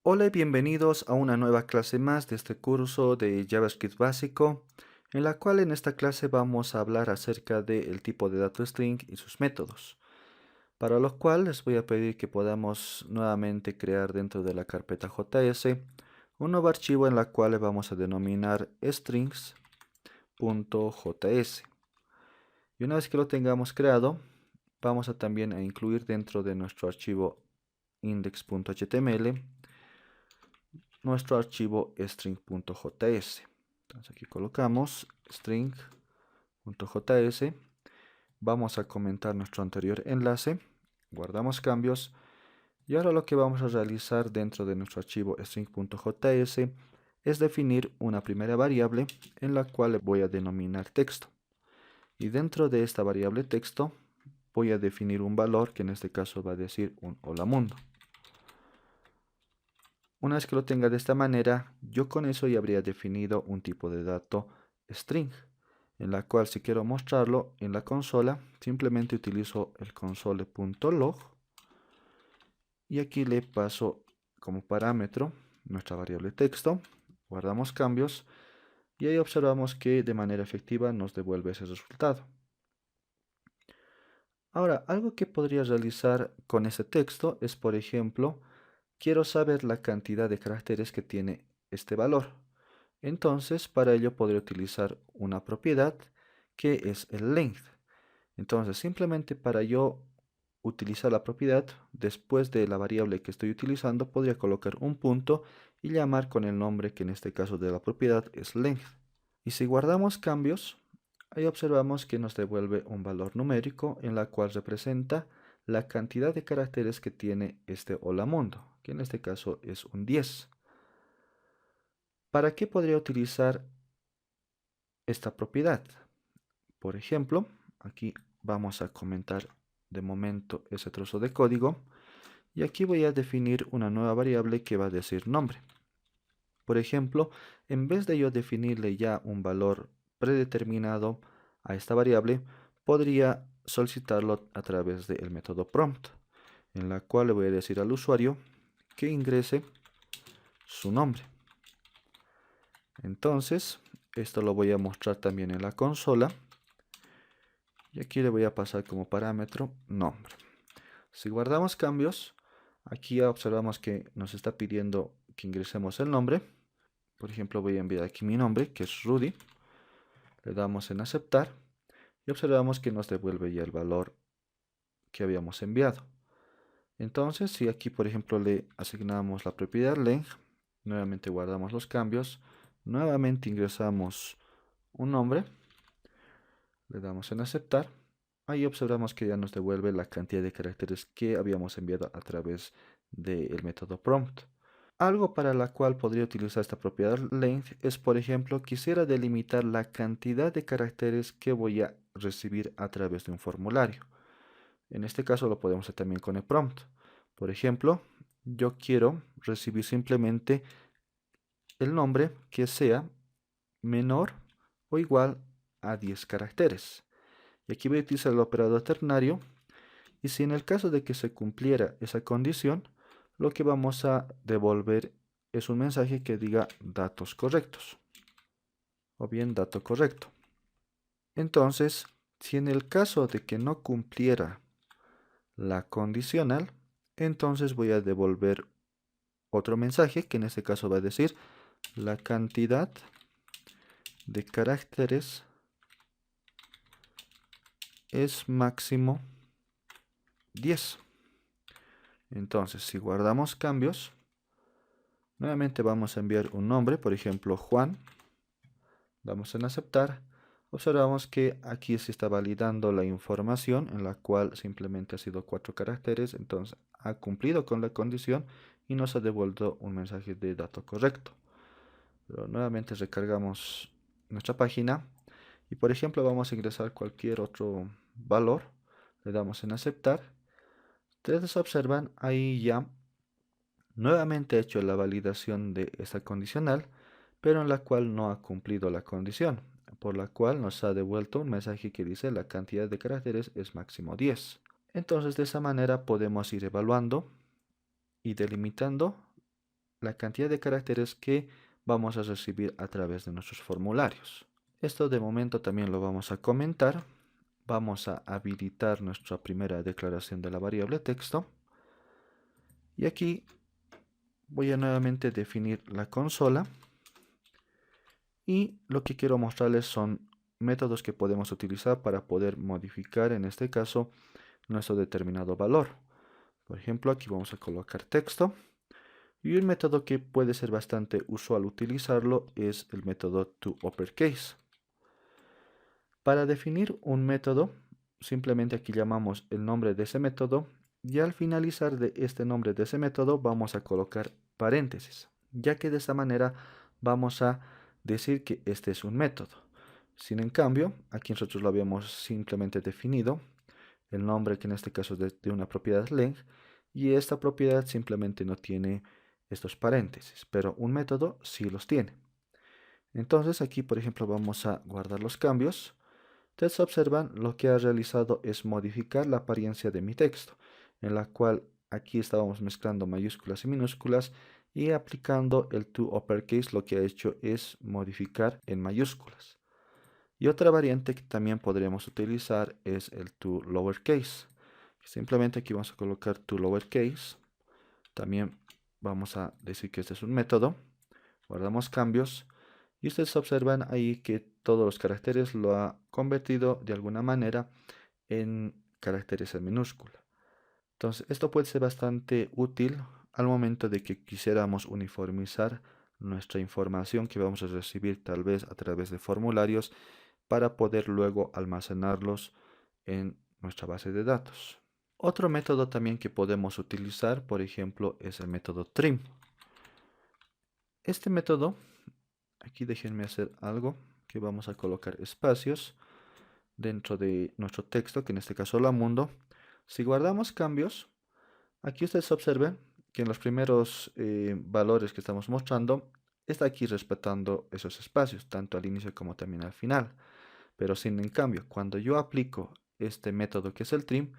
Hola y bienvenidos a una nueva clase más de este curso de JavaScript básico, en la cual en esta clase vamos a hablar acerca del tipo de dato string y sus métodos, para lo cual les voy a pedir que podamos nuevamente crear dentro de la carpeta JS un nuevo archivo en la cual le vamos a denominar strings.js. Y una vez que lo tengamos creado, vamos a también a incluir dentro de nuestro archivo index.html nuestro archivo string.js. Entonces aquí colocamos string.js, vamos a comentar nuestro anterior enlace, guardamos cambios y ahora lo que vamos a realizar dentro de nuestro archivo string.js es definir una primera variable en la cual voy a denominar texto. Y dentro de esta variable texto voy a definir un valor que en este caso va a decir un hola mundo. Una vez que lo tenga de esta manera, yo con eso ya habría definido un tipo de dato string, en la cual si quiero mostrarlo en la consola, simplemente utilizo el console.log y aquí le paso como parámetro nuestra variable texto, guardamos cambios y ahí observamos que de manera efectiva nos devuelve ese resultado. Ahora, algo que podría realizar con ese texto es, por ejemplo, quiero saber la cantidad de caracteres que tiene este valor. Entonces, para ello podré utilizar una propiedad que es el length. Entonces, simplemente para yo utilizar la propiedad, después de la variable que estoy utilizando, podría colocar un punto y llamar con el nombre que en este caso de la propiedad es length. Y si guardamos cambios, ahí observamos que nos devuelve un valor numérico en la cual representa la cantidad de caracteres que tiene este hola mundo, que en este caso es un 10. ¿Para qué podría utilizar esta propiedad? Por ejemplo, aquí vamos a comentar de momento ese trozo de código y aquí voy a definir una nueva variable que va a decir nombre. Por ejemplo, en vez de yo definirle ya un valor predeterminado a esta variable, podría solicitarlo a través del método prompt, en la cual le voy a decir al usuario que ingrese su nombre. Entonces, esto lo voy a mostrar también en la consola y aquí le voy a pasar como parámetro nombre. Si guardamos cambios, aquí ya observamos que nos está pidiendo que ingresemos el nombre. Por ejemplo, voy a enviar aquí mi nombre, que es Rudy. Le damos en aceptar y observamos que nos devuelve ya el valor que habíamos enviado. Entonces, si aquí, por ejemplo, le asignamos la propiedad length, nuevamente guardamos los cambios, nuevamente ingresamos un nombre, le damos en aceptar. Ahí observamos que ya nos devuelve la cantidad de caracteres que habíamos enviado a través del método prompt. Algo para la cual podría utilizar esta propiedad length es, por ejemplo, quisiera delimitar la cantidad de caracteres que voy a recibir a través de un formulario. En este caso lo podemos hacer también con el prompt. Por ejemplo, yo quiero recibir simplemente el nombre que sea menor o igual a 10 caracteres. Y aquí voy a utilizar el operador ternario. Y si en el caso de que se cumpliera esa condición, lo que vamos a devolver es un mensaje que diga datos correctos o bien dato correcto. Entonces, si en el caso de que no cumpliera la condicional, entonces voy a devolver otro mensaje que en este caso va a decir la cantidad de caracteres es máximo 10. Entonces, si guardamos cambios, nuevamente vamos a enviar un nombre, por ejemplo, Juan. Damos en aceptar. Observamos que aquí se está validando la información en la cual simplemente ha sido 4 caracteres, entonces ha cumplido con la condición y nos ha devuelto un mensaje de dato correcto. Pero nuevamente recargamos nuestra página y por ejemplo vamos a ingresar cualquier otro valor, le damos en aceptar. Ustedes observan ahí ya nuevamente he hecho la validación de esta condicional, pero en la cual no ha cumplido la condición, por la cual nos ha devuelto un mensaje que dice la cantidad de caracteres es máximo 10. Entonces de esa manera podemos ir evaluando y delimitando la cantidad de caracteres que vamos a recibir a través de nuestros formularios. Esto de momento también lo vamos a comentar. Vamos a habilitar nuestra primera declaración de la variable texto. Y aquí voy a nuevamente definir la consola. Y lo que quiero mostrarles son métodos que podemos utilizar para poder modificar, en este caso, nuestro determinado valor. Por ejemplo, aquí vamos a colocar texto. Y un método que puede ser bastante usual utilizarlo es el método toUpperCase. Para definir un método, simplemente aquí llamamos el nombre de ese método y al finalizar de este nombre de ese método vamos a colocar paréntesis, ya que de esta manera vamos a decir que este es un método. Sin en cambio, aquí nosotros lo habíamos simplemente definido, el nombre que en este caso es de una propiedad length, y esta propiedad simplemente no tiene estos paréntesis, pero un método sí los tiene. Entonces aquí, por ejemplo, vamos a guardar los cambios. Ustedes observan, lo que ha realizado es modificar la apariencia de mi texto, en la cual aquí estábamos mezclando mayúsculas y minúsculas, y aplicando el toUpperCase lo que ha hecho es modificar en mayúsculas. Y otra variante que también podríamos utilizar es el toLowerCase. Simplemente aquí vamos a colocar toLowerCase. También vamos a decir que este es un método. Guardamos cambios. Y ustedes observan ahí que todos los caracteres lo ha convertido de alguna manera en caracteres en minúscula. Entonces, esto puede ser bastante útil al momento de que quisiéramos uniformizar nuestra información que vamos a recibir tal vez a través de formularios para poder luego almacenarlos en nuestra base de datos. Otro método también que podemos utilizar, por ejemplo, es el método trim. Este método, aquí déjenme hacer algo, que vamos a colocar espacios dentro de nuestro texto, que en este caso la mundo. Si guardamos cambios, aquí ustedes observen que en los primeros valores que estamos mostrando, está aquí respetando esos espacios, tanto al inicio como también al final. Pero sin en cambio, cuando yo aplico este método que es el trim,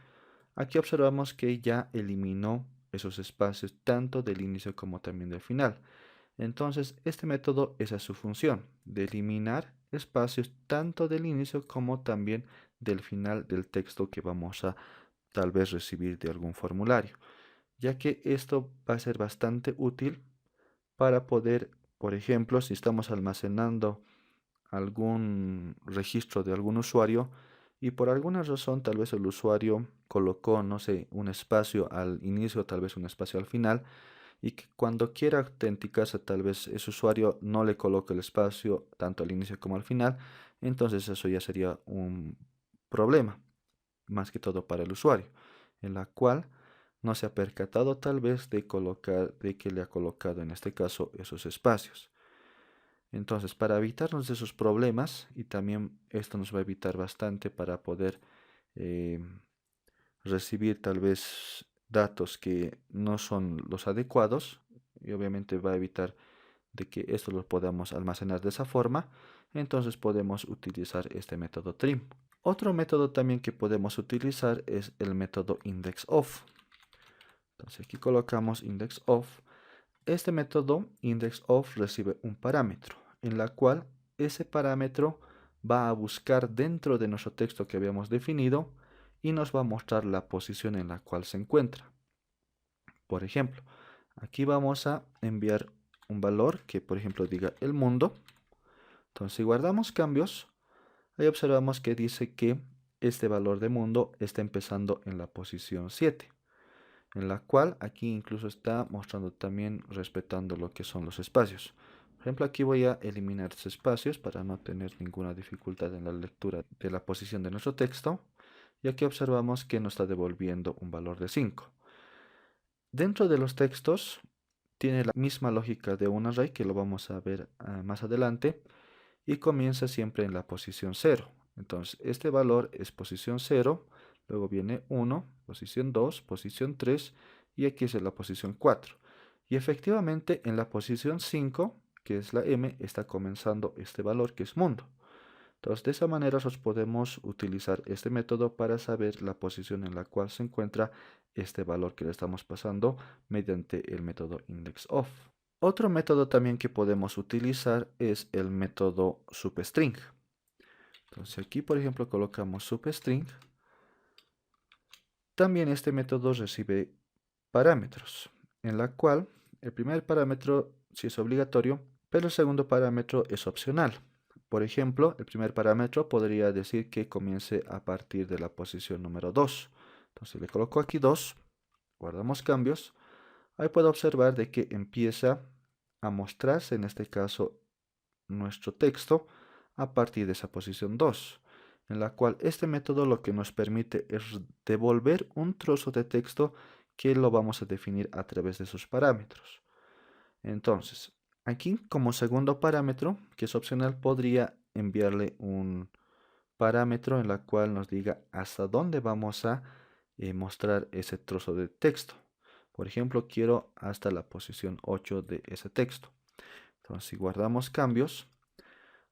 aquí observamos que ya eliminó esos espacios tanto del inicio como también del final. Entonces, este método, esa es su función, de eliminar espacios tanto del inicio como también del final del texto que vamos a tal vez recibir de algún formulario, ya que esto va a ser bastante útil para poder, por ejemplo, si estamos almacenando algún registro de algún usuario y por alguna razón tal vez el usuario colocó, no sé, un espacio al inicio, tal vez un espacio al final, y que cuando quiera autenticarse tal vez ese usuario no le coloque el espacio tanto al inicio como al final, entonces eso ya sería un problema, más que todo para el usuario, en la cual no se ha percatado tal vez de que le ha colocado en este caso esos espacios. Entonces, para evitarnos de esos problemas, y también esto nos va a evitar bastante para poder eh, recibir tal vez datos que no son los adecuados, y obviamente va a evitar de que esto lo podamos almacenar de esa forma, entonces podemos utilizar este método trim. Otro método también que podemos utilizar es el método indexOf. Entonces aquí colocamos indexOf. Este método indexOf recibe un parámetro, en la cual ese parámetro va a buscar dentro de nuestro texto que habíamos definido y nos va a mostrar la posición en la cual se encuentra. Por ejemplo, aquí vamos a enviar un valor que, por ejemplo, diga el mundo. Entonces, si guardamos cambios, ahí observamos que dice que este valor de mundo está empezando en la posición 7, en la cual aquí incluso está mostrando también respetando lo que son los espacios. Por ejemplo, aquí voy a eliminar estos espacios para no tener ninguna dificultad en la lectura de la posición de nuestro texto. Y aquí observamos que nos está devolviendo un valor de 5. Dentro de los textos tiene la misma lógica de un array, que lo vamos a ver más adelante, y comienza siempre en la posición 0. Entonces, este valor es posición 0, luego viene 1, posición 2, posición 3, y aquí es la posición 4. Y efectivamente en la posición 5, que es la M, está comenzando este valor que es mundo. Entonces, de esa manera nosotros podemos utilizar este método para saber la posición en la cual se encuentra este valor que le estamos pasando mediante el método indexOf. Otro método también que podemos utilizar es el método substring. Entonces aquí, por ejemplo, colocamos substring. También este método recibe parámetros, en la cual el primer parámetro sí es obligatorio, pero el segundo parámetro es opcional. Por ejemplo, el primer parámetro podría decir que comience a partir de la posición número 2. Entonces le coloco aquí 2, guardamos cambios. Ahí puedo observar de que empieza a mostrarse, en este caso, nuestro texto a partir de esa posición 2, en la cual este método lo que nos permite es devolver un trozo de texto que lo vamos a definir a través de sus parámetros. Entonces, aquí como segundo parámetro, que es opcional, podría enviarle un parámetro en la cual nos diga hasta dónde vamos a mostrar ese trozo de texto. Por ejemplo, quiero hasta la posición 8 de ese texto. Entonces, si guardamos cambios,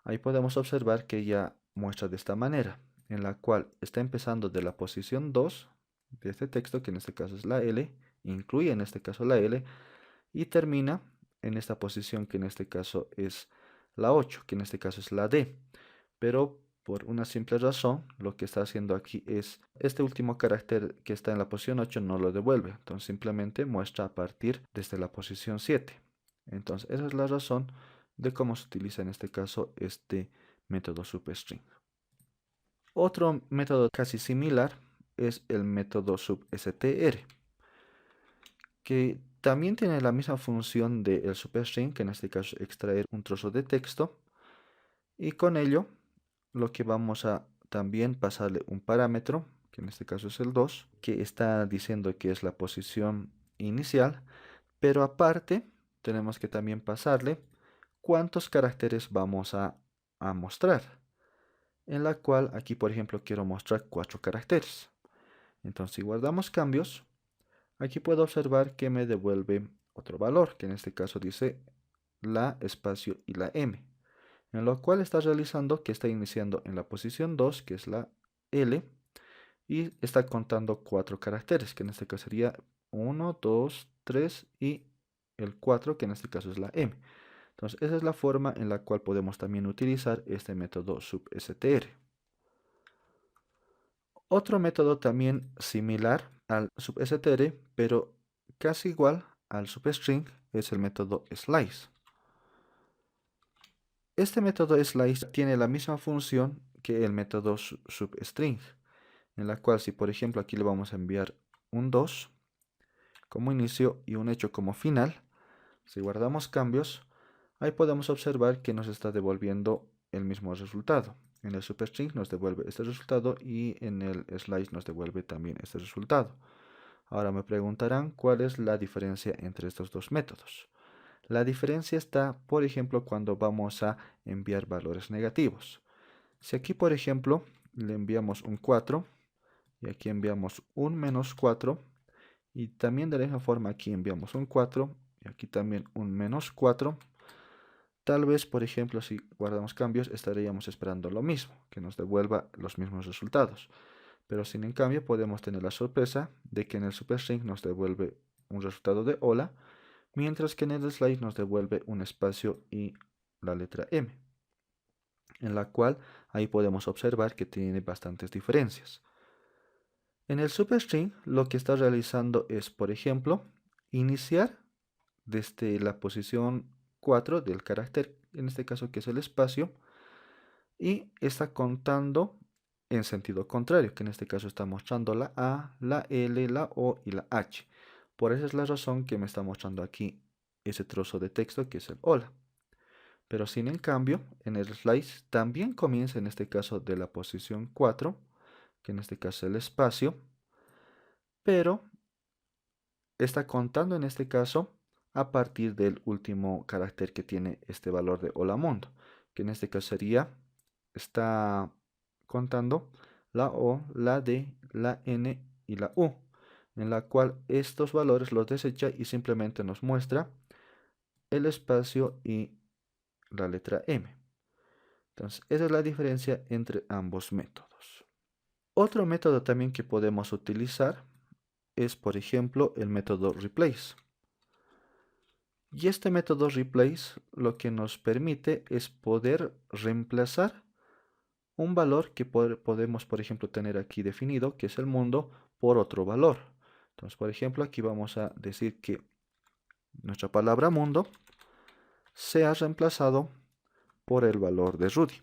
ahí podemos observar que ya muestra de esta manera, en la cual está empezando de la posición 2 de este texto, que en este caso es la L, incluye en este caso la L, y termina en esta posición que en este caso es la 8, que en este caso es la D. Pero por una simple razón, lo que está haciendo aquí es este último carácter que está en la posición 8 no lo devuelve. Entonces simplemente muestra a partir desde la posición 7. Entonces esa es la razón de cómo se utiliza en este caso este método substring. Otro método casi similar es el método substr, que también tiene la misma función del substring, que en este caso es extraer un trozo de texto, y con ello lo que vamos a también pasarle un parámetro, que en este caso es el 2, que está diciendo que es la posición inicial, pero aparte tenemos que también pasarle cuántos caracteres vamos a mostrar, en la cual aquí por ejemplo quiero mostrar 4 caracteres. Entonces si guardamos cambios, aquí puedo observar que me devuelve otro valor, que en este caso dice la espacio y la M, en lo cual está realizando que está iniciando en la posición 2, que es la L, y está contando 4 caracteres, que en este caso sería 1, 2, 3 y el 4, que en este caso es la M. Entonces esa es la forma en la cual podemos también utilizar este método substr. Otro método también similar al substr, pero casi igual al substring, es el método slice. Este método slice tiene la misma función que el método substring, en la cual si por ejemplo aquí le vamos a enviar un 2 como inicio y un hecho como final, si guardamos cambios, ahí podemos observar que nos está devolviendo el mismo resultado. En el substring nos devuelve este resultado y en el slice nos devuelve también este resultado. Ahora me preguntarán cuál es la diferencia entre estos dos métodos. La diferencia está, por ejemplo, cuando vamos a enviar valores negativos. Si aquí, por ejemplo, le enviamos un 4 y aquí enviamos un menos 4 y también de la misma forma aquí enviamos un 4 y aquí también un menos 4, tal vez, por ejemplo, si guardamos cambios, estaríamos esperando lo mismo, que nos devuelva los mismos resultados. Pero sin en cambio podemos tener la sorpresa de que en el substring nos devuelve un resultado de hola, mientras que en el slide nos devuelve un espacio y la letra M, en la cual ahí podemos observar que tiene bastantes diferencias. En el substring lo que está realizando es, por ejemplo, iniciar desde la posición 4 del carácter, en este caso que es el espacio, y está contando en sentido contrario, que en este caso está mostrando la A, la L, la O y la H. Por esa es la razón que me está mostrando aquí ese trozo de texto que es el hola. Pero sin en cambio, en el slice también comienza en este caso de la posición 4, que en este caso es el espacio, pero está contando en este caso a partir del último carácter que tiene este valor de hola mundo, que en este caso sería, está contando la O, la D, la N y la U, en la cual estos valores los desecha y simplemente nos muestra el espacio y la letra M. Entonces, esa es la diferencia entre ambos métodos. Otro método también que podemos utilizar es, por ejemplo, el método replace. Y este método replace lo que nos permite es poder reemplazar un valor que podemos, por ejemplo, tener aquí definido, que es el mundo, por otro valor. Entonces, por ejemplo, aquí vamos a decir que nuestra palabra mundo sea reemplazado por el valor de Rudy.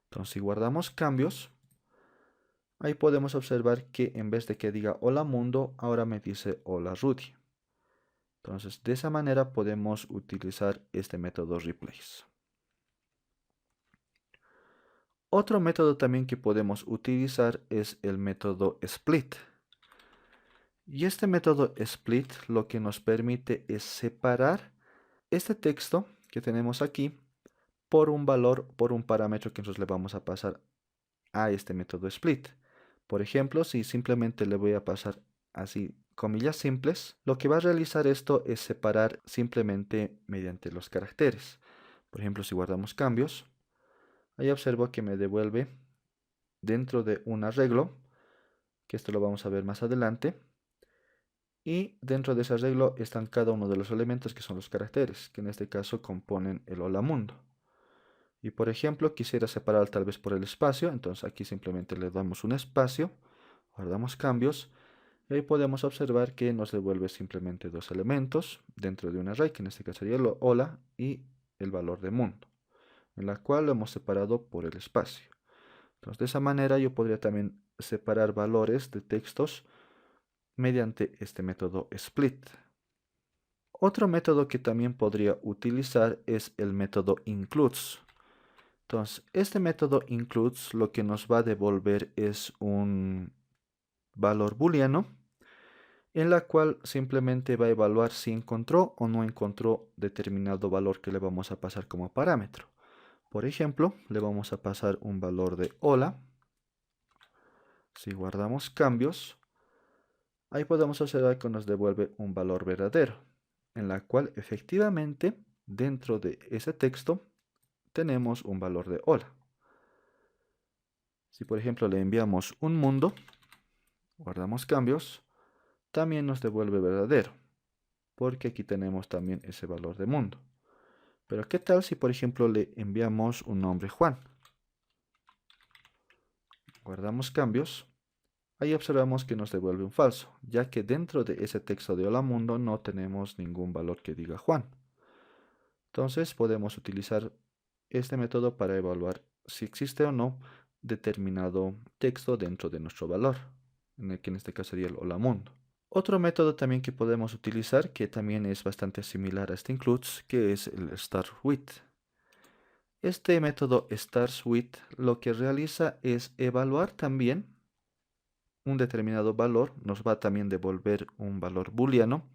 Entonces, si guardamos cambios, ahí podemos observar que en vez de que diga hola mundo, ahora me dice hola Rudy. Entonces, de esa manera podemos utilizar este método replace. Otro método también que podemos utilizar es el método split. Y este método split lo que nos permite es separar este texto que tenemos aquí por un valor, por un parámetro que nosotros le vamos a pasar a este método split. Por ejemplo, si simplemente le voy a pasar así comillas simples, lo que va a realizar esto es separar simplemente mediante los caracteres. Por ejemplo, si guardamos cambios, ahí observo que me devuelve dentro de un arreglo, que esto lo vamos a ver más adelante, y dentro de ese arreglo están cada uno de los elementos que son los caracteres, que en este caso componen el hola mundo. Y por ejemplo, quisiera separar tal vez por el espacio, entonces aquí simplemente le damos un espacio, guardamos cambios, y ahí podemos observar que nos devuelve simplemente dos elementos dentro de un array, que en este caso sería el hola y el valor de mundo, en la cual lo hemos separado por el espacio. Entonces, de esa manera yo podría también separar valores de textos mediante este método split. Otro método que también podría utilizar es el método includes. Entonces, este método includes lo que nos va a devolver es un valor booleano en la cual simplemente va a evaluar si encontró o no encontró determinado valor que le vamos a pasar como parámetro. Por ejemplo, le vamos a pasar un valor de hola. Si guardamos cambios, ahí podemos observar que nos devuelve un valor verdadero, en la cual efectivamente dentro de ese texto tenemos un valor de hola. Si por ejemplo le enviamos un mundo, guardamos cambios, también nos devuelve verdadero, porque aquí tenemos también ese valor de mundo. Pero ¿qué tal si por ejemplo le enviamos un nombre Juan? Guardamos cambios. Ahí observamos que nos devuelve un falso, ya que dentro de ese texto de hola mundo no tenemos ningún valor que diga Juan. Entonces podemos utilizar este método para evaluar si existe o no determinado texto dentro de nuestro valor, en el que en este caso sería el hola mundo. Otro método también que podemos utilizar, que también es bastante similar a este includes, que es el start with. Este método start with lo que realiza es evaluar también un determinado valor, nos va a también devolver un valor booleano,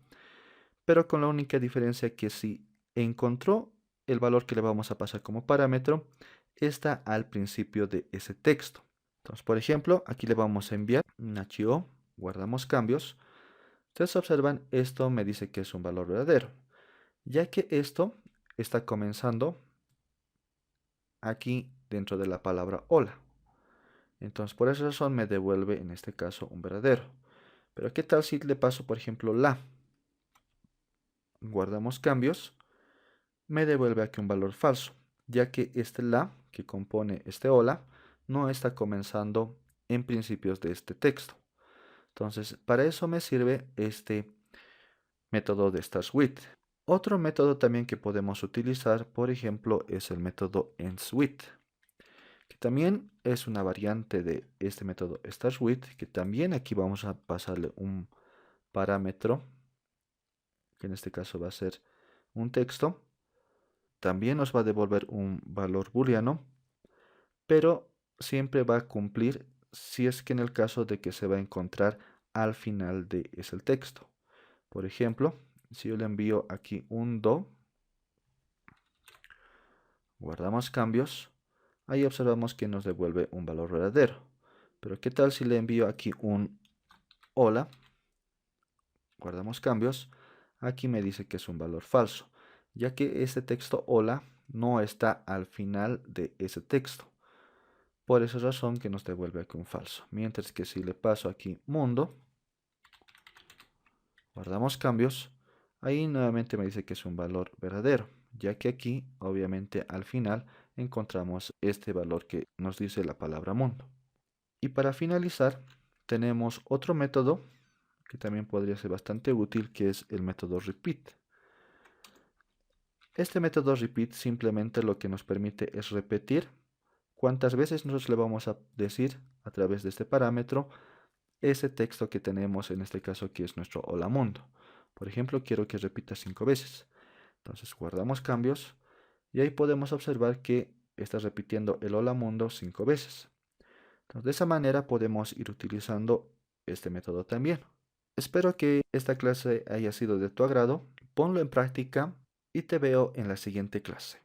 pero con la única diferencia que si encontró el valor que le vamos a pasar como parámetro, está al principio de ese texto. Entonces, por ejemplo, aquí le vamos a enviar un archivo, guardamos cambios. Ustedes observan, esto me dice que es un valor verdadero, ya que esto está comenzando aquí dentro de la palabra hola. Entonces, por esa razón me devuelve en este caso un verdadero. Pero ¿qué tal si le paso, por ejemplo, la? Guardamos cambios, me devuelve aquí un valor falso, ya que este la que compone este hola no está comenzando en principios de este texto. Entonces, para eso me sirve este método de start with. Otro método también que podemos utilizar, por ejemplo, es el método ends with, que también es una variante de este método start with, que también aquí vamos a pasarle un parámetro, que en este caso va a ser un texto. También nos va a devolver un valor booleano, pero siempre va a cumplir si es que en el caso de que se va a encontrar al final de ese texto. Por ejemplo, si yo le envío aquí un do, guardamos cambios, ahí observamos que nos devuelve un valor verdadero. Pero ¿qué tal si le envío aquí un hola? Guardamos cambios, aquí me dice que es un valor falso, ya que este texto hola no está al final de ese texto. Por esa razón que nos devuelve aquí un falso. Mientras que si le paso aquí mundo, guardamos cambios, Ahí nuevamente me dice que es un valor verdadero, ya que aquí obviamente al final encontramos este valor que nos dice la palabra mundo. Y para finalizar tenemos otro método que también podría ser bastante útil, que es el método repeat. Este método repeat simplemente lo que nos permite es repetir cuántas veces nosotros le vamos a decir a través de este parámetro ese texto que tenemos en este caso, que es nuestro hola mundo. Por ejemplo, quiero que repita 5 veces. Entonces guardamos cambios y ahí podemos observar que está repitiendo el hola mundo 5 veces. Entonces, de esa manera podemos ir utilizando este método también. Espero que esta clase haya sido de tu agrado. Ponlo en práctica y te veo en la siguiente clase.